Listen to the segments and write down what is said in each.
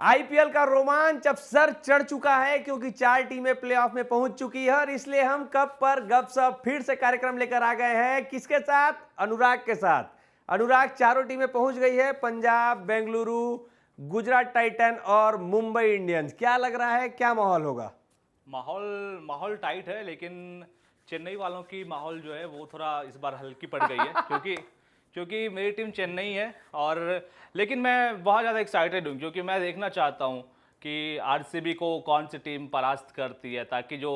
IPL का रोमांच अब सर चढ़ चुका है क्योंकि 4 टीमें प्लेऑफ में पहुंच चुकी है और इसलिए हम कप पर गपशप फिर से कार्यक्रम लेकर आ गए हैं। किसके साथ? अनुराग के साथ। अनुराग, चारों टीमें पहुंच गई है, पंजाब, बेंगलुरु, गुजरात टाइटन और मुंबई इंडियंस। क्या लग रहा है, क्या माहौल होगा? माहौल टाइट है, लेकिन चेन्नई वालों की माहौल जो है वो थोड़ा इस बार हल्की पड़ गई है क्योंकि मेरी टीम चेन्नई है। और लेकिन मैं बहुत ज़्यादा एक्साइटेड हूँ क्योंकि मैं देखना चाहता हूँ कि आरसीबी को कौन सी टीम परास्त करती है, ताकि जो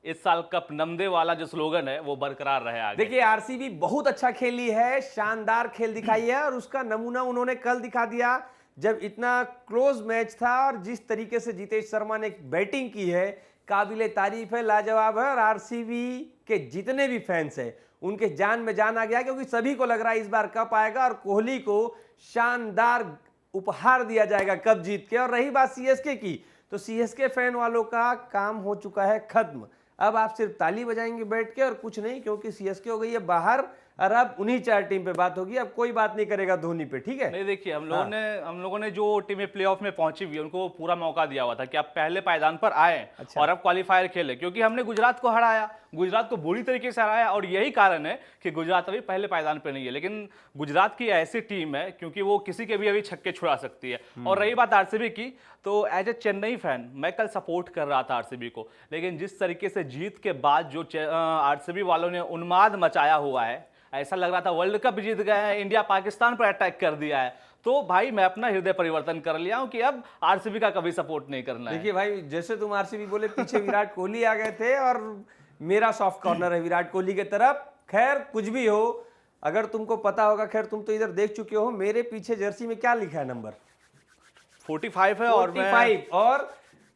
इस साल कप नमदे वाला जो स्लोगन है वो बरकरार रहे आगे। देखिए, आरसीबी बहुत अच्छा खेली है, शानदार खेल दिखाई है और उसका नमूना उन्होंने कल दिखा दिया जब इतना क्लोज मैच था और जिस तरीके से जितेश शर्मा ने बैटिंग की है, काबिले तारीफ है, लाजवाब है। और आरसीबी के जितने भी फैंस हैं उनके जान में जान आ गया क्योंकि सभी को लग रहा है इस बार कप आएगा और कोहली को शानदार उपहार दिया जाएगा कप जीत के। और रही बात सीएसके की, तो सीएसके फैन वालों का काम हो चुका है खत्म। अब आप सिर्फ ताली बजाएंगे बैठ के और कुछ नहीं, क्योंकि सीएसके हो गई है बाहर और अब उन्हीं 4 टीम पे बात होगी। अब कोई बात नहीं करेगा धोनी पे, ठीक है? नहीं, देखिए हम लोगों ने जो टीमें प्लेऑफ में पहुंची हुई है उनको पूरा मौका दिया हुआ था कि आप पहले पायदान पर आए। अच्छा। और अब क्वालिफायर खेले, क्योंकि हमने गुजरात को हराया, गुजरात को बुरी तरीके से हराया और यही कारण है कि गुजरात अभी पहले पायदान पे नहीं है। लेकिन गुजरात की ऐसी टीम है क्योंकि वो किसी के भी अभी छक्के छुड़ा सकती है। और रही बात आरसीबी की, तो एज ए चेन्नई फैन मैं कल सपोर्ट कर रहा था आरसीबी को, लेकिन जिस तरीके से जीत के बाद जो आरसीबी वालों ने उन्माद मचाया हुआ है, ऐसा लग रहा था वर्ल्ड कप जीत गए हैं, इंडिया पाकिस्तान पर अटैक कर दिया है। तो भाई मैं अपना हृदय परिवर्तन कर लिया हूं कि अब आरसीबी का कभी सपोर्ट नहीं करना है। देखिए भाई, जैसे तुम आरसीबी बोले, पीछे विराट कोहली आ गए थे और मेरा सॉफ्ट कॉर्नर है विराट कोहली की तरफ। खैर कुछ भी हो, अगर तुमको पता होगा, खैर तुम तो इधर देख चुके हो, मेरे पीछे जर्सी में क्या लिखा है? नंबर 45 है। 45। और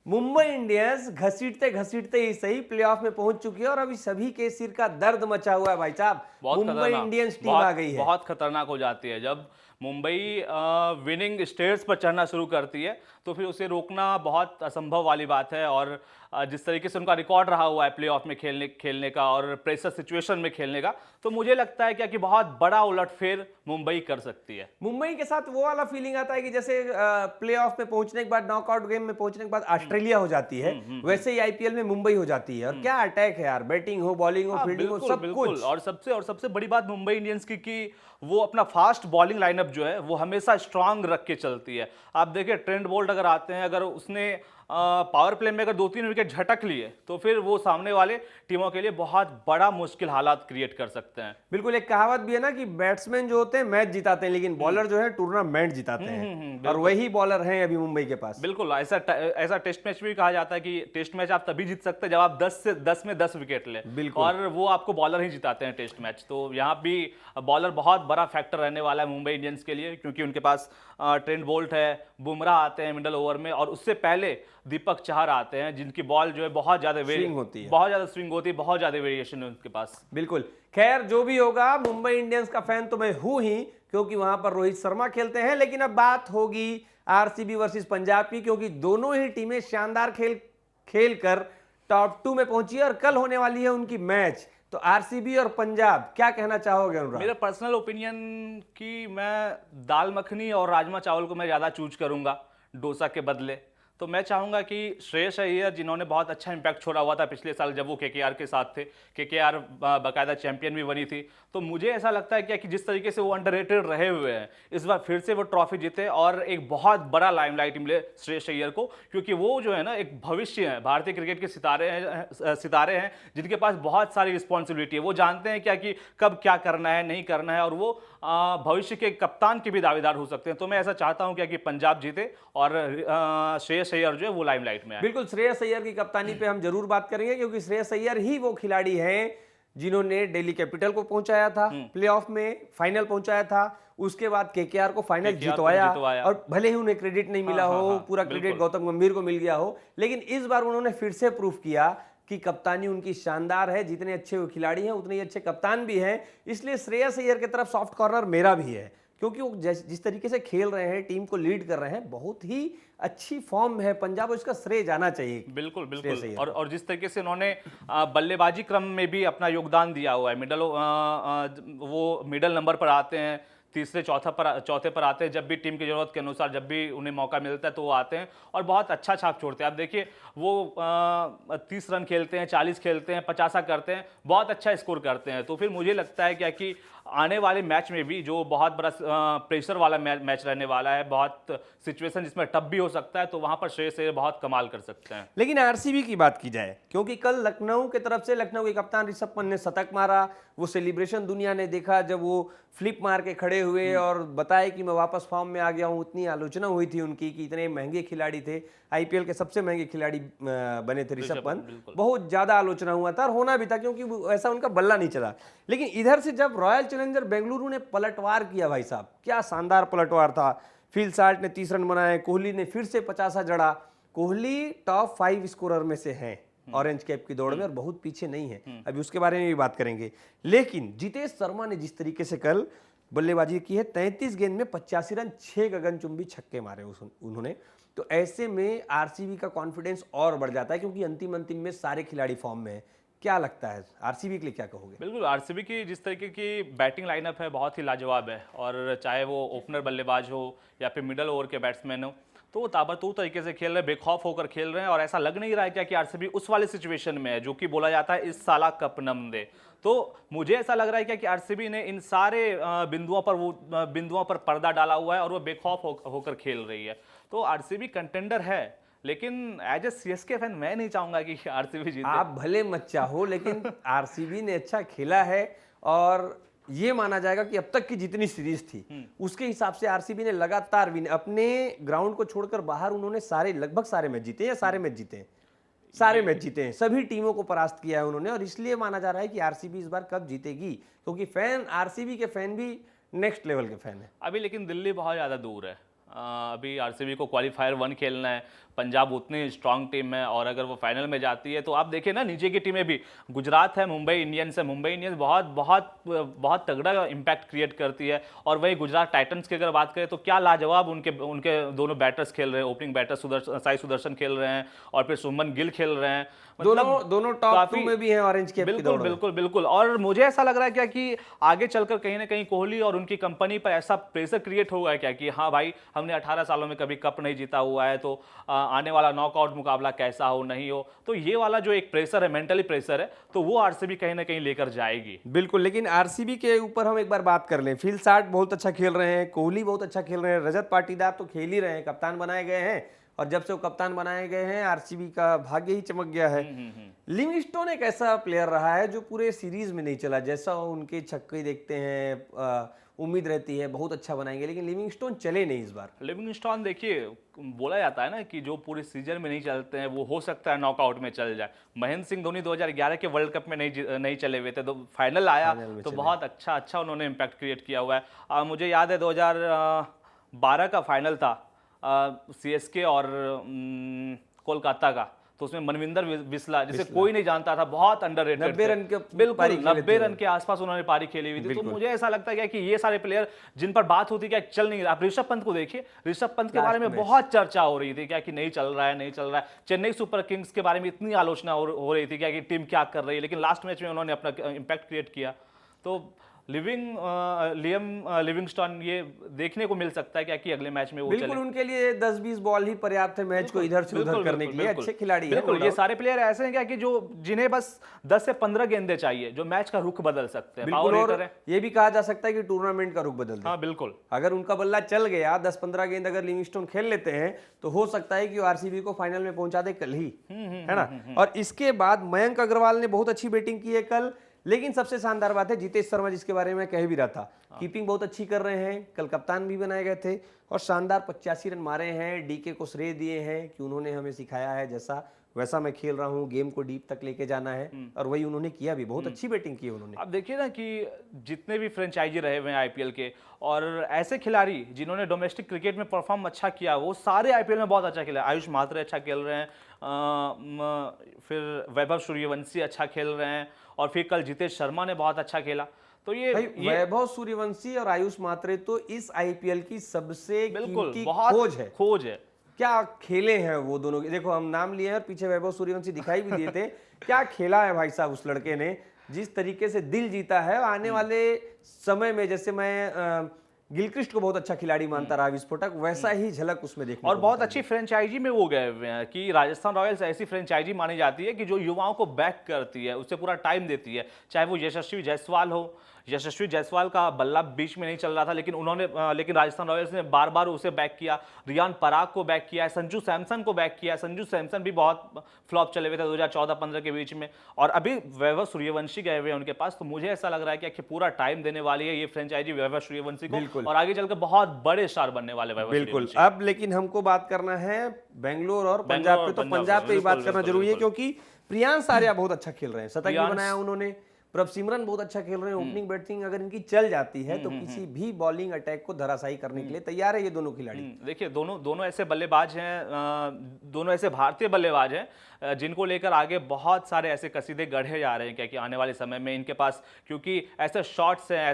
मुंबई इंडियंस घसीटते घसीटते ही सही प्लेऑफ में पहुंच चुकी है और अभी सभी के सिर का दर्द मचा हुआ है भाई साहब। मुंबई इंडियंस टीम आ गई है। बहुत खतरनाक हो जाती है जब मुंबई विनिंग स्टेट्स पर चढ़ना शुरू करती है, तो फिर उसे रोकना बहुत असंभव वाली बात है। और जिस तरीके से उनका रिकॉर्ड रहा हुआ है प्लेऑफ में खेलने का और प्रेशर सिचुएशन में खेलने का, तो मुझे लगता है कि बहुत बड़ा उलटफेर मुंबई कर सकती है। मुंबई के साथ वो वाला फीलिंग आता है कि जैसे प्लेऑफ में पहुंचने के बाद, नॉकआउट गेम में पहुंचने के बाद ऑस्ट्रेलिया हो जाती है, वैसे ही आईपीएल में मुंबई हो जाती है। और क्या अटैक है यार, बैटिंग हो, बॉलिंग हो, फील्डिंग हो, सब कुछ। और सबसे बड़ी बात मुंबई इंडियंस की कि वो अपना फास्ट बॉलिंग लाइनअप जो है वो हमेशा स्ट्रांग रख के चलती है। आप देखिए, ट्रेंट बोल्ट अगर आते हैं, अगर उसने पावर प्ले में अगर 2-3 विकेट झटक लिए तो फिर वो सामने वाले टीमों के लिए बहुत बड़ा मुश्किल हालात क्रिएट कर सकते हैं। बिल्कुल, एक कहावत भी है ना कि बैट्समैन जो होते हैं मैच जिताते हैं, लेकिन बॉलर जो है टूर्नामेंट जिताते हैं। और वही बॉलर हैं अभी मुंबई के पास। बिल्कुल, ऐसा टेस्ट मैच भी कहा जाता है कि टेस्ट मैच आप तभी जीत सकते हैं जब आप 10 में 10 विकेट ले। बिल्कुल। और वो आपको बॉलर ही जिताते हैं टेस्ट मैच। तो यहाँ भी बॉलर बहुत बड़ा फैक्टर रहने वाला है मुंबई इंडियंस के लिए, क्योंकि उनके पास ट्रेंट बोल्ट है, बुमराह आते हैं मिडल ओवर में, और उससे पहले दीपक चहर आते हैं जिनकी बॉल जो है बहुत ज्यादा स्विंग होती है, बहुत ज्यादा वेरिएशन है उनके पास। बिल्कुल। खैर जो भी होगा, मुंबई इंडियंस का फैन तो मैं हूं ही, क्योंकि वहां पर रोहित शर्मा खेलते हैं। लेकिन अब बात होगी आरसीबी वर्सेस पंजाब की, क्योंकि दोनों ही टीमें शानदार खेल कर टॉप 2 में पहुंची है और कल होने वाली है उनकी मैच। तो आरसीबी और पंजाब, क्या कहना चाहोगे अनुराग? मेरा पर्सनल ओपिनियन कि मैं दाल मखनी और राजमा चावल को मैं ज़्यादा चूज करूंगा डोसा के बदले। तो मैं चाहूंगा कि श्रेयस अय्यर, जिन्होंने बहुत अच्छा इंपैक्ट छोड़ा हुआ था पिछले साल जब वो केकेआर के साथ थे, केकेआर बाकायदा चैंपियन भी बनी थी, तो मुझे ऐसा लगता है कि जिस तरीके से वो अंडररेटेड रहे हुए हैं, इस बार फिर से वो ट्रॉफी जीते और एक बहुत बड़ा लाइमलाइट मिले श्रेयस अय्यर को, क्योंकि वो जो है ना एक भविष्य है, भारतीय क्रिकेट के सितारे हैं जिनके पास बहुत सारी रिस्पॉन्सिबिलिटी है। वो जानते हैं कि कब क्या करना है, नहीं करना है, और वो भविष्य के कप्तान के भी दावेदार हो सकते हैं। तो मैं ऐसा चाहता हूं कि पंजाब जीते और श्रेयस अय्यर जो है वो लाइमलाइट में आए। बिल्कुल, श्रेयस अय्यर की कप्तानी पे हम जरूर बात करेंगे, क्योंकि श्रेयस अय्यर ही वो खिलाड़ी हैं जिन्होंने दिल्ली कैपिटल को पहुंचाया था प्लेऑफ में, फाइनल पहुंचाया था, उसके बाद केकेआर को फाइनल जितवाया। और भले ही उन्हें क्रेडिट नहीं मिला हो, पूरा क्रेडिट गौतम गंभीर को मिल गया हो, लेकिन इस बार उन्होंने फिर से प्रूफ किया कि कप्तानी उनकी शानदार है। जितने अच्छे वो खिलाड़ी हैं उतने ही अच्छे कप्तान भी हैं। इसलिए श्रेयस अय्यर की तरफ सॉफ्ट कॉर्नर मेरा भी है, क्योंकि वो जिस तरीके से खेल रहे हैं, टीम को लीड कर रहे हैं, बहुत ही अच्छी फॉर्म है पंजाब, इसका श्रेय जाना चाहिए। बिल्कुल। और जिस तरीके से उन्होंने बल्लेबाजी क्रम में भी अपना योगदान दिया हुआ है, वो मिडल नंबर पर आते हैं, तीसरे चौथे पर आते हैं, जब भी टीम की जरूरत के अनुसार जब भी उन्हें मौका मिलता है तो वो आते हैं और बहुत अच्छा छाप छोड़ते हैं। आप देखिए वो 30 रन खेलते हैं, 40 खेलते हैं, 50 करते हैं, बहुत अच्छा स्कोर करते हैं। तो फिर मुझे लगता है क्या कि आने वाले मैच में भी जो बहुत बड़ा प्रेशर वाला मैच रहने वाला है, बहुत सिचुएशन जिसमें टफ भी हो सकता है, तो वहां पर श्रेयस अय्यर बहुत कमाल कर सकते हैं। लेकिन आरसीबी की बात की जाए, क्योंकि कल लखनऊ की तरफ से लखनऊ के कप्तान ऋषभ पंत ने शतक मारा, वो सेलिब्रेशन दुनिया ने देखा जब वो फ्लिप मार के खड़े हुए और बताए कि मैं वापस फॉर्म में आ गया हूं। इतनी आलोचना हुई थी उनकी कि इतने महंगे खिलाड़ी थे, आईपीएल के सबसे महंगे खिलाड़ी बने थे ऋषभ पंत, बहुत ज्यादा आलोचना हुआ था और होना भी था क्योंकि ऐसा उनका बल्ला नहीं चला। लेकिन इधर से जब रॉयल चैलेंजर बेंगलुरु ने पलटवार किया, भाई साहब क्या शानदार पलटवार था। फिल साल्ट ने 30 रन बनाए, कोहली ने फिर से 50 जड़ा। कोहली टॉप 5 स्कोरर में से हैं ऑरेंज कैप की दौड़ में और बहुत पीछे नहीं है, अभी उसके बारे में भी बात करेंगे। लेकिन जितेश शर्मा ने जिस तरीके से कल बल्लेबाजी की है, 33 गेंद में 85 रन, 6 गगनचुंबी छक्के मारे उन्होंने, तो ऐसे में आरसीबी का कॉन्फिडेंस और बढ़ जाता है क्योंकि अंतिम में सारे खिलाड़ी फॉर्म में है। क्या लगता है आरसीबी के लिए क्या कहोगे? बिल्कुल, आरसीबी की जिस तरीके की बैटिंग लाइनअप है बहुत ही लाजवाब है और चाहे वो ओपनर बल्लेबाज हो या फिर मिडल ओवर के बैट्समैन हो, तो वो ताबड़तोड़ तरीके से खेल रहे हैं, बेखौफ होकर खेल रहे हैं और ऐसा लग नहीं रहा है क्या कि आरसीबी उस वाले सिचुएशन में है जो कि बोला जाता है इस साला कप नम दे। तो मुझे ऐसा लग रहा है क्या कि आरसीबी ने इन सारे बिंदुओं पर पर्दा डाला हुआ है और वो बेखौफ होकर खेल रही है। तो आरसीबी कंटेंडर है, लेकिन एज ए सीएसके फैन मैं नहीं चाहूंगा कि आरसीबी जीते। आप भले मत चाहो, लेकिन आरसीबी ने अच्छा खेला है और ये माना जाएगा कि अब तक की जितनी सीरीज थी उसके हिसाब से आरसीबी ने लगातार विन, अपने ग्राउंड को छोड़कर बाहर उन्होंने लगभग सारे मैच जीते हैं, सारे मैच जीते हैं, सभी टीमों को परास्त किया है उन्होंने और इसलिए माना जा रहा है कि आरसीबी इस बार कब जीतेगी, क्योंकि फैन आरसीबी के फैन भी नेक्स्ट लेवल के फैन है अभी। लेकिन दिल्ली बहुत ज़्यादा दूर है। अभी आरसीबी को क्वालिफायर 1 खेलना है, पंजाब उतनी स्ट्रांग टीम है और अगर वो फाइनल में जाती है तो आप देखिए ना नीचे की टीमें भी, गुजरात है, मुंबई इंडियंस है, मुंबई इंडियंस बहुत तगड़ा इम्पैक्ट क्रिएट करती है और वही गुजरात टाइटंस की अगर बात करें तो क्या लाजवाब उनके दोनों बैटर्स खेल रहे हैं, ओपनिंग बैटर साई सुदर्शन खेल रहे हैं और फिर सुमन गिल खेल रहे हैं, दोनों टॉप 2 में भी हैं ऑरेंज कैप की दौड़ में। बिल्कुल। और मुझे ऐसा लग रहा है क्या कि आगे चलकर कहीं ना कहीं कोहली और उनकी कंपनी पर ऐसा प्रेशर क्रिएट होगा क्या कि हाँ भाई हमने 18 सालों में कभी कप नहीं जीता हुआ है, तो आने वाला नॉकआउट मुकाबला कैसा हो नहीं हो, तो ये वाला जो एक प्रेशर है, मेंटली प्रेशर है, तो वो आरसीबी कहीं ना कहीं लेकर जाएगी। बिल्कुल, लेकिन आरसीबी के ऊपर हम एक बार बात कर लें। फिल साल्ट बहुत अच्छा खेल रहे हैं, कोहली बहुत अच्छा खेल रहे हैं, रजत पाटीदार तो खेल ही रहे हैं, कप्तान बनाए गए हैं और जब से वो कप्तान बनाए गए हैं आरसीबी का भाग्य ही चमक गया है। लिविंगस्टोन एक ऐसा प्लेयर रहा है जो पूरे सीरीज में नहीं चला, जैसा उनके छक्के देखते हैं उम्मीद रहती है बहुत अच्छा बनाएंगे, लेकिन लिविंगस्टोन चले नहीं इस बार। लिविंगस्टोन देखिए, बोला जाता है ना कि जो पूरे सीजन में नहीं चलते हैं वो हो सकता है नॉकआउट में चल जाए। महेंद्र सिंह धोनी 2011 के वर्ल्ड कप में नहीं चले हुए थे, तो फाइनल आया तो बहुत अच्छा उन्होंने इम्पैक्ट क्रिएट किया हुआ है। मुझे याद है 2012 का फाइनल था सीएसके और कोलकाता का, तो उसमें मनविंदर बिस्ला जिसे कोई नहीं जानता था, बहुत अंडररेटेड, 90 रन के बिल्कुल 90 रन के आसपास उन्होंने पारी खेली हुई थी। तो मुझे ऐसा लगता है कि ये सारे प्लेयर जिन पर बात होती है चल नहीं रहा। आप ऋषभ पंत को देखिए, ऋषभ पंत के बारे में बहुत चर्चा हो रही थी क्या कि नहीं चल रहा है। चेन्नई सुपर किंग्स के बारे में इतनी आलोचना हो रही थी क्या कि टीम क्या कर रही है, लेकिन लास्ट मैच में उन्होंने अपना इम्पैक्ट क्रिएट किया। तो लिविंगस्टोन ये देखने को मिल सकता है क्या कि अगले मैच में वो बिल्कुल चले। उनके लिए 10-20 बॉल ही पर्याप्त है मैच को इधर से उधर करने के लिए। अच्छे खिलाड़ी हैं बिल्कुल। ये सारे प्लेयर ऐसे हैं क्या कि जिन्हें बस 10 से 15 गेंदें चाहिए, जो मैच का रुख बदल सकते हैं। और ये भी कहा जा सकता है कि टूर्नामेंट का रुख बदल दे। हाँ बिल्कुल, अगर उनका बल्ला चल गया, 10-15 गेंद अगर लिविंगस्टोन खेल लेते हैं तो हो सकता है कि वो आरसीबी को फाइनल में पहुंचा दे कल ही, है ना। और इसके बाद मयंक अग्रवाल ने बहुत अच्छी बैटिंग की है कल, लेकिन सबसे शानदार बात है जितेश शर्मा, जिसके बारे में कह भी रहा था, कीपिंग बहुत अच्छी कर रहे हैं, कल कप्तान भी बनाए गए थे और शानदार 85 रन मारे हैं। डीके को श्रेय दिए हैं कि उन्होंने हमें सिखाया है जैसा वैसा मैं खेल रहा हूँ, गेम को डीप तक लेके जाना है और वही उन्होंने किया भी, बहुत अच्छी बैटिंग की उन्होंने। अब देखिए ना कि जितने भी फ्रेंचाइजी रहे हुए हैं आईपीएल के और ऐसे खिलाड़ी जिन्होंने डोमेस्टिक क्रिकेट में परफॉर्म अच्छा किया, वो सारे आईपीएल में बहुत अच्छा खेला। आयुष मात्रे अच्छा खेल रहे हैं, फिर वैभव सूर्यवंशी अच्छा खेल रहे हैं और फिर कल जितेश शर्मा ने बहुत अच्छा खेला। तो ये वैभव सूर्यवंशी और आयुष मात्रे तो इस आईपीएल की सबसे कीमती खोज है। क्या खेले हैं वो दोनों, देखो हम नाम लिए हैं और पीछे वैभव सूर्यवंशी दिखाई भी दिए थे। क्या खेला है भाई साहब उस लड़के ने, जिस तरीके से दिल जीता है। आने वाले समय में जैसे मैं गिलक्रिस्ट को बहुत अच्छा खिलाड़ी मानता रहा विस्फोटक, वैसा ही झलक उसमें देखने और को बहुत मिलता अच्छी फ्रेंचाइजी में वो गए हुए हैं कि राजस्थान रॉयल्स ऐसी फ्रेंचाइजी मानी जाती है कि जो युवाओं को बैक करती है, उससे पूरा टाइम देती है। चाहे वो यशस्वी जायसवाल हो, यशस्वी जायसवाल का बल्ला बीच में नहीं चल रहा था, लेकिन राजस्थान रॉयल्स ने बार बार उसे बैक किया। रियान पराग को बैक किया है, संजू सैमसन को बैक किया है। संजू सैमसन भी बहुत फ्लॉप चले हुए थे 2014-15 के बीच में, और अभी वैभव सूर्यवंशी गए हुए हैं उनके पास। तो मुझे ऐसा लग रहा है कि पूरा टाइम देने वाली है ये फ्रेंचाइजी वैभव सूर्यवंशी को, और आगे चलकर बहुत बड़े स्टार बनने वाले वैभव बिल्कुल। सूर्यवंशी। अब लेकिन हमको बात करना है बेंगलोर और पंजाब पे, तो पंजाब पे ही बात करना जरूरी है क्योंकि प्रियांश आर्या बहुत अच्छा खेल रहे हैं, शतक भी बनाया उन्होंने। प्रभसिमरन बहुत अच्छा खेल रहे हैं, ओपनिंग बैटिंग अगर इनकी चल जाती है तो किसी भी बॉलिंग अटैक को धराशायी करने के लिए तैयार है ये दोनों खिलाड़ी। देखिए दोनों ऐसे बल्लेबाज हैं, दोनों ऐसे भारतीय बल्लेबाज हैं जिनको लेकर आगे बहुत सारे ऐसे कसीदे गढ़े जा रहे हैं कि आने वाले समय में इनके पास, क्योंकि ऐसे शॉट्स हैं,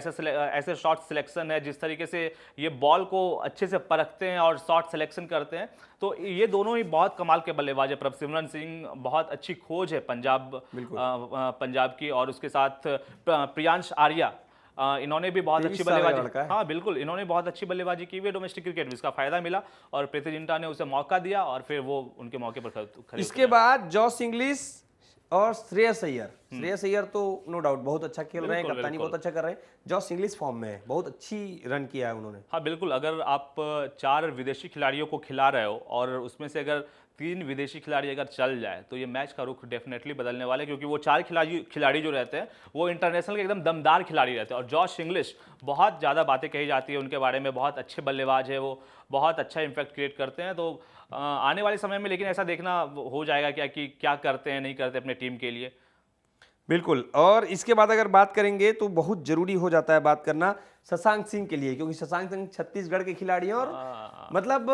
ऐसे शॉट सिलेक्शन है, जिस तरीके से ये बॉल को अच्छे से परखते हैं और शॉट सिलेक्शन करते हैं, तो ये दोनों ही बहुत कमाल के बल्लेबाज है। प्रभसिमरन सिंह बहुत अच्छी खोज है पंजाब की, और उसके साथ प्रियांश आर्या, इन्होंने भी बहुत अच्छी बल्लेबाजी, हाँ बिल्कुल, इन्होंने बहुत अच्छी बल्लेबाजी की हुई है डोमेस्टिक क्रिकेट में, इसका फायदा मिला और प्रीति जिंटा ने उसे मौका दिया और फिर वो उनके मौके पर खड़े। इसके बाद जॉस इंग्लिश और श्रेयस अय्यर। श्रेयस अय्यर तो नो डाउट बहुत अच्छा खेल रहे हैं, कप्तानी बहुत अच्छा कर रहे हैं। जॉस इंग्लिश फॉर्म में है, बहुत अच्छी रन किया है उन्होंने। हाँ बिल्कुल, अगर आप 4 विदेशी खिलाड़ियों को खिला रहे हो और उसमें से अगर 3 विदेशी खिलाड़ी अगर चल जाए तो ये मैच का रुख डेफिनेटली बदलने वाले, क्योंकि वो 4 खिलाड़ी जो रहते हैं वो इंटरनेशनल के एकदम दमदार खिलाड़ी रहते हैं। और जॉश इंग्लिश, बहुत ज़्यादा बातें कही जाती है उनके बारे में, बहुत अच्छे बल्लेबाज है वो, बहुत अच्छा इम्पैक्ट क्रिएट करते हैं। तो आने वाले समय में लेकिन ऐसा देखना हो जाएगा कि क्या करते हैं नहीं करते अपने टीम के लिए। बिल्कुल। और इसके बाद अगर बात करेंगे तो बहुत जरूरी हो जाता है बात करना शशांक सिंह के लिए, क्योंकि शशांक सिंह छत्तीसगढ़ के खिलाड़ी हैं और मतलब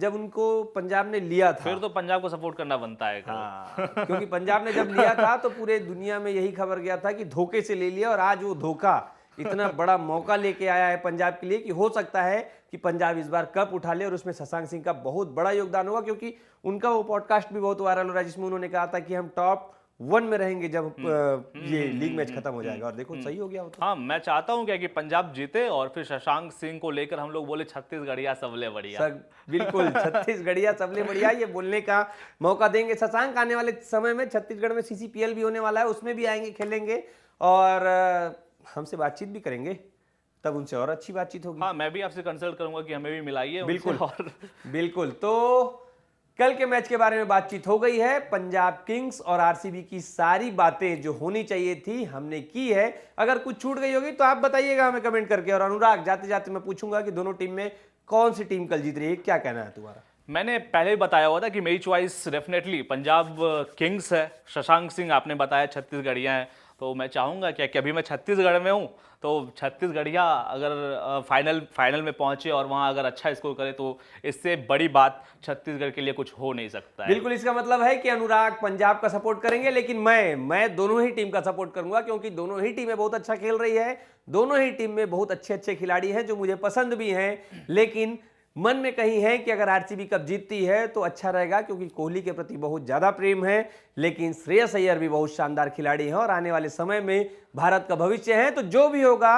जब उनको पंजाब ने लिया था, फिर तो पंजाब को सपोर्ट करना बनता है। क्योंकि पंजाब ने जब लिया था तो पूरे दुनिया में यही खबर गया था कि धोखे से ले लिया, और आज वो धोखा इतना बड़ा मौका लेके आया है पंजाब के लिए कि हो सकता है कि पंजाब इस बार कप उठा ले, और उसमें शशांक सिंह का बहुत बड़ा योगदान होगा, क्योंकि उनका वो पॉडकास्ट भी बहुत वायरल हो रहा है जिसमें उन्होंने कहा था कि हम टॉप 1 में रहेंगे जब ये लीग मैच खत्म हो जाएगा, और देखो सही हो गया। हाँ, मैं चाहता हूँ कि पंजाब जीते और फिर शशांक सिंह को लेकर हम लोग बोले छत्तीसगढ़िया सबले बढ़िया। बिल्कुल, छत्तीसगढ़िया सबले बढ़िया, ये बोलने का मौका देंगे। शशांक आने वाले समय में छत्तीसगढ़ में CCPL भी होने वाला है, उसमें भी आएंगे, खेलेंगे और हमसे बातचीत भी करेंगे, तब उनसे और अच्छी बातचीत होगी। हाँ, मैं भी आपसे कंसल्ट करूंगा कि हमें भी मिलाइए। बिल्कुल बिल्कुल। तो कल के मैच के बारे में बातचीत हो गई है। पंजाब किंग्स और RCB की सारी बातें जो होनी चाहिए थी हमने की है। अगर कुछ छूट गई होगी तो आप बताइएगा हमें कमेंट करके। और अनुराग, जाते जाते मैं पूछूंगा कि दोनों टीम में कौन सी टीम कल जीत रही है, क्या कहना है तुम्हारा? मैंने पहले ही बताया हुआ था कि मेरी चॉइस डेफिनेटली पंजाब किंग्स है। शशांक सिंह आपने बताया छत्तीसगढ़िया है, तो मैं चाहूंगा कि अभी मैं छत्तीसगढ़ में हूं, तो छत्तीसगढ़िया अगर फाइनल में पहुंचे और वहां अगर अच्छा स्कोर करे तो इससे बड़ी बात छत्तीसगढ़ के लिए कुछ हो नहीं सकता है। बिल्कुल, इसका मतलब है कि अनुराग पंजाब का सपोर्ट करेंगे, लेकिन मैं दोनों ही टीम का सपोर्ट करूंगा, क्योंकि दोनों ही टीमें बहुत अच्छा खेल रही है। दोनों ही टीम में बहुत अच्छे अच्छे खिलाड़ी हैं जो मुझे पसंद भी हैं, लेकिन मन में कहीं है कि अगर RCB कप जीतती है तो अच्छा रहेगा, क्योंकि कोहली के प्रति बहुत ज्यादा प्रेम है। लेकिन श्रेयस अय्यर भी बहुत शानदार खिलाड़ी हैं और आने वाले समय में भारत का भविष्य है। तो जो भी होगा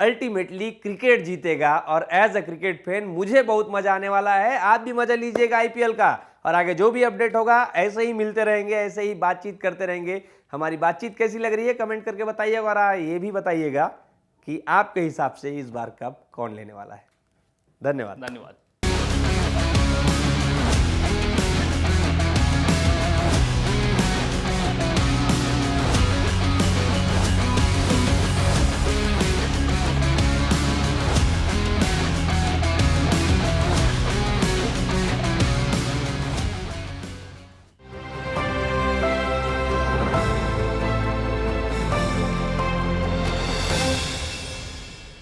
अल्टीमेटली क्रिकेट जीतेगा, और एज अ क्रिकेट फैन मुझे बहुत मजा आने वाला है। आप भी मजा लीजिएगा IPL का, और आगे जो भी अपडेट होगा ऐसे ही मिलते रहेंगे, ऐसे ही बातचीत करते रहेंगे। हमारी बातचीत कैसी लग रही है कमेंट करके बताइएगा, और ये भी बताइएगा कि आपके हिसाब से इस बार कप कौन लेने वाला है। धन्यवाद।